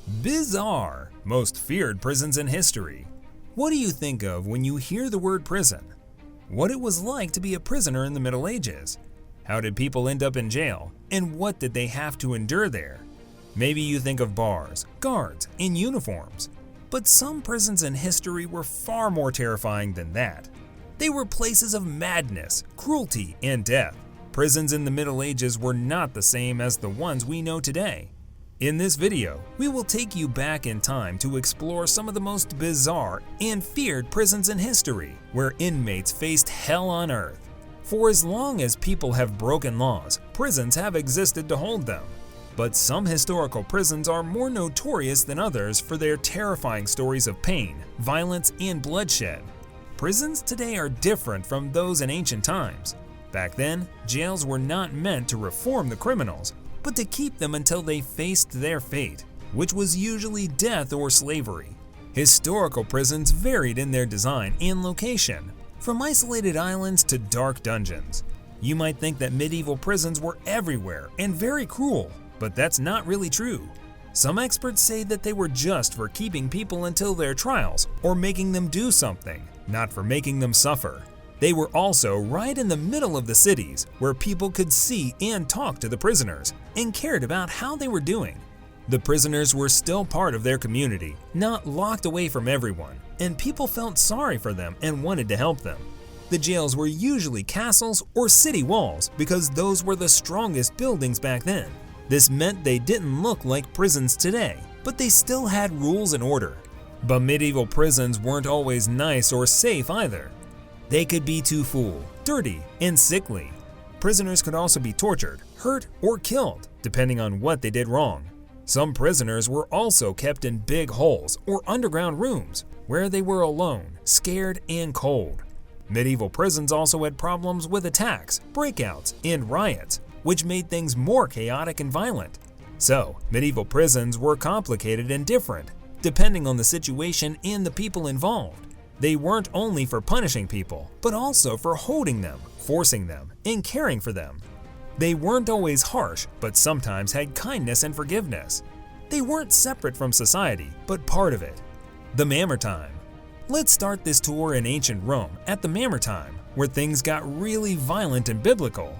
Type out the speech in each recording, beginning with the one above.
Bizarre, most feared prisons in history. What do you think of when you hear the word prison? What it was like to be a prisoner in the Middle Ages? How did people end up in jail, and what did they have to endure there? Maybe you think of bars, guards, and uniforms. But some prisons in history were far more terrifying than that. They were places of madness, cruelty, and death. Prisons in the Middle Ages were not the same as the ones we know today. In this video, we will take you back in time to explore some of the most bizarre and feared prisons in history, where inmates faced hell on earth. For as long as people have broken laws, prisons have existed to hold them. But some historical prisons are more notorious than others for their terrifying stories of pain, violence, and bloodshed. Prisons today are different from those in ancient times. Back then, jails were not meant to reform the criminals, but to keep them until they faced their fate, which was usually death or slavery. Historical prisons varied in their design and location, from isolated islands to dark dungeons. You might think that medieval prisons were everywhere and very cruel, but that's not really true. Some experts say that they were just for keeping people until their trials or making them do something, not for making them suffer. They were also right in the middle of the cities, where people could see and talk to the prisoners and cared about how they were doing. The prisoners were still part of their community, not locked away from everyone, and people felt sorry for them and wanted to help them. The jails were usually castles or city walls because those were the strongest buildings back then. This meant they didn't look like prisons today, but they still had rules and order. But medieval prisons weren't always nice or safe either. They could be too full, dirty, and sickly. Prisoners could also be tortured, hurt, or killed, depending on what they did wrong. Some prisoners were also kept in big holes or underground rooms, where they were alone, scared, and cold. Medieval prisons also had problems with attacks, breakouts, and riots, which made things more chaotic and violent. So, medieval prisons were complicated and different, depending on the situation and the people involved. They weren't only for punishing people, but also for holding them, forcing them, and caring for them. They weren't always harsh, but sometimes had kindness and forgiveness. They weren't separate from society, but part of it. The Mamertine. Let's start this tour in ancient Rome at the Mamertine, where things got really violent and biblical.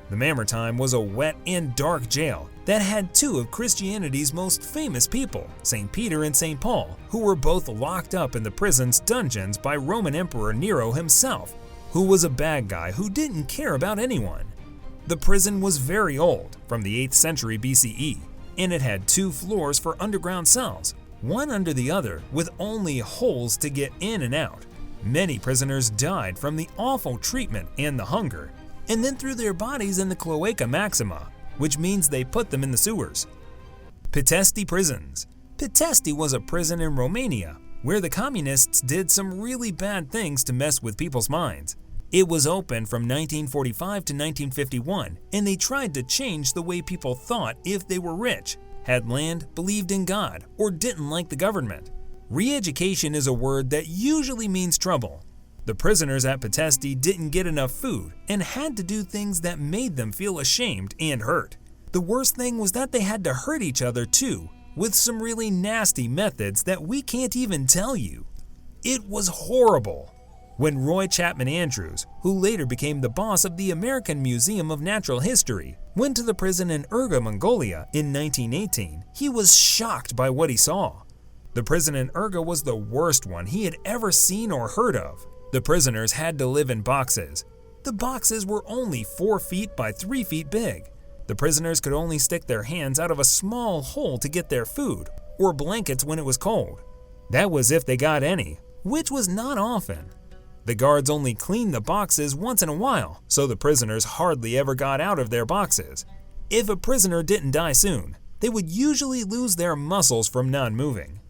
The Mamertine was a wet and dark jail that had two of Christianity's most famous people, St. Peter and St. Paul, who were both locked up in the prison's dungeons by Roman Emperor Nero himself, who was a bad guy who didn't care about anyone. The prison was very old, from the 8th century BCE, and it had 2 floors for underground cells, one under the other with only holes to get in and out. Many prisoners died from the awful treatment and the hunger, and then threw their bodies in the cloaca maxima, which means they put them in the sewers. Potesti prisons. Potesti was a prison in Romania, where the communists did some really bad things to mess with people's minds. It was open from 1945 to 1951, and they tried to change the way people thought if they were rich, had land, believed in God, or didn't like the government. Re-education is a word that usually means trouble. The prisoners at Potesti didn't get enough food and had to do things that made them feel ashamed and hurt. The worst thing was that they had to hurt each other too, with some really nasty methods that we can't even tell you. It was horrible. When Roy Chapman Andrews, who later became the boss of the American Museum of Natural History, went to the prison in Urga, Mongolia in 1918, he was shocked by what he saw. The prison in Urga was the worst one he had ever seen or heard of. The prisoners had to live in boxes. The boxes were only 4 feet by 3 feet big. The prisoners could only stick their hands out of a small hole to get their food, or blankets when it was cold. That was if they got any, which was not often. The guards only cleaned the boxes once in a while, so the prisoners hardly ever got out of their boxes. If a prisoner didn't die soon, they would usually lose their muscles from non-moving.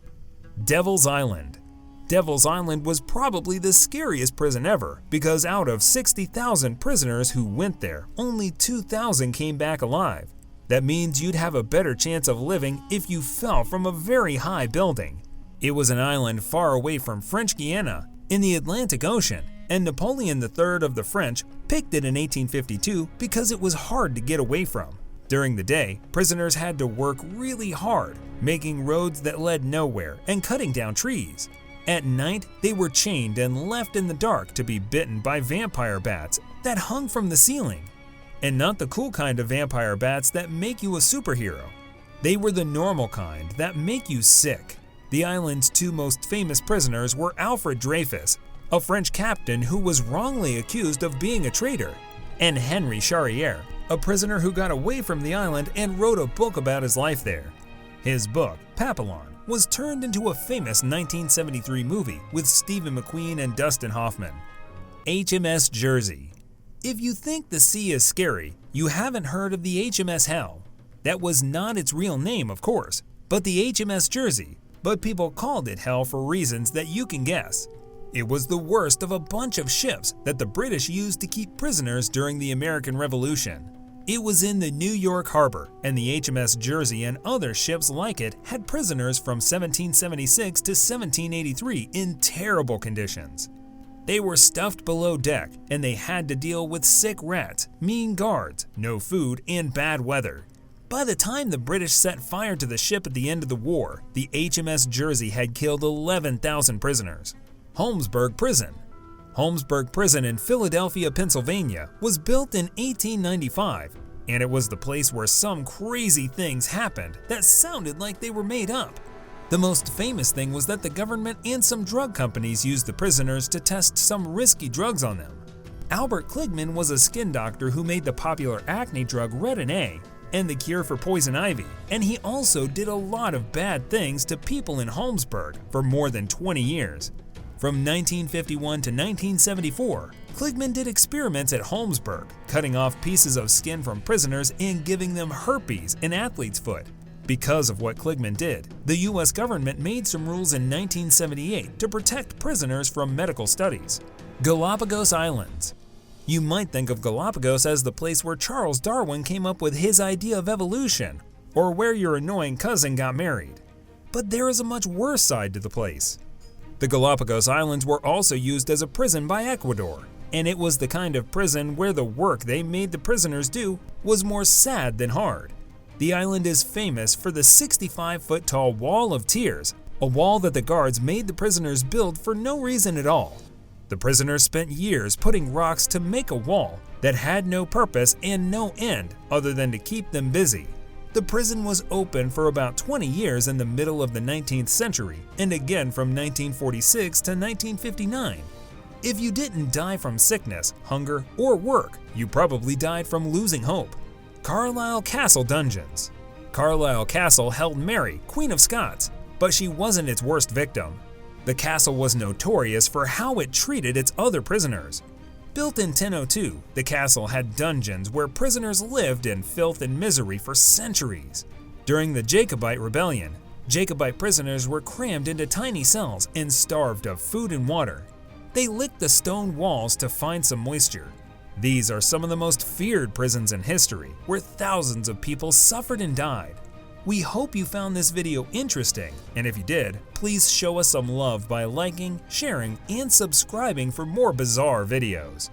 Devil's Island. Devil's Island was probably the scariest prison ever, because out of 60,000 prisoners who went there, only 2,000 came back alive. That means you'd have a better chance of living if you fell from a very high building. It was an island far away from French Guiana, in the Atlantic Ocean, and Napoleon III of the French picked it in 1852 because it was hard to get away from. During the day, prisoners had to work really hard, making roads that led nowhere and cutting down trees. At night, they were chained and left in the dark to be bitten by vampire bats that hung from the ceiling. And not the cool kind of vampire bats that make you a superhero. They were the normal kind that make you sick. The island's two most famous prisoners were Alfred Dreyfus, a French captain who was wrongly accused of being a traitor, and Henry Charrière, a prisoner who got away from the island and wrote a book about his life there. His book, Papillon, was turned into a famous 1973 movie with Stephen McQueen and Dustin Hoffman. HMS Jersey. If you think the sea is scary, you haven't heard of the HMS Hell. That was not its real name, of course, but the HMS Jersey, but people called it Hell for reasons that you can guess. It was the worst of a bunch of ships that the British used to keep prisoners during the American Revolution. It was in the New York harbor, and the HMS Jersey and other ships like it had prisoners from 1776 to 1783 in terrible conditions. They were stuffed below deck, and they had to deal with sick rats, mean guards, no food, and bad weather. By the time the British set fire to the ship at the end of the war, the HMS Jersey had killed 11,000 prisoners. Holmesburg Prison. Holmesburg Prison in Philadelphia, Pennsylvania was built in 1895, and it was the place where some crazy things happened that sounded like they were made up. The most famous thing was that the government and some drug companies used the prisoners to test some risky drugs on them. Albert Kligman was a skin doctor who made the popular acne drug Retin-A and the cure for poison ivy, and he also did a lot of bad things to people in Holmesburg for more than 20 years. From 1951 to 1974, Kligman did experiments at Holmesburg, cutting off pieces of skin from prisoners and giving them herpes, an athlete's foot. Because of what Kligman did, the US government made some rules in 1978 to protect prisoners from medical studies. Galapagos Islands. You might think of Galapagos as the place where Charles Darwin came up with his idea of evolution, or where your annoying cousin got married. But there is a much worse side to the place. The Galapagos Islands were also used as a prison by Ecuador, and it was the kind of prison where the work they made the prisoners do was more sad than hard. The island is famous for the 65-foot-tall Wall of Tears, a wall that the guards made the prisoners build for no reason at all. The prisoners spent years putting rocks to make a wall that had no purpose and no end other than to keep them busy. The prison was open for about 20 years in the middle of the 19th century, and again from 1946 to 1959. If you didn't die from sickness, hunger, or work, you probably died from losing hope. Carlisle Castle Dungeons. Carlisle Castle held Mary, Queen of Scots, but she wasn't its worst victim. The castle was notorious for how it treated its other prisoners. Built in 1002, the castle had dungeons where prisoners lived in filth and misery for centuries. During the Jacobite Rebellion, Jacobite prisoners were crammed into tiny cells and starved of food and water. They licked the stone walls to find some moisture. These are some of the most feared prisons in history, where thousands of people suffered and died. We hope you found this video interesting, and if you did, please show us some love by liking, sharing, and subscribing for more bizarre videos.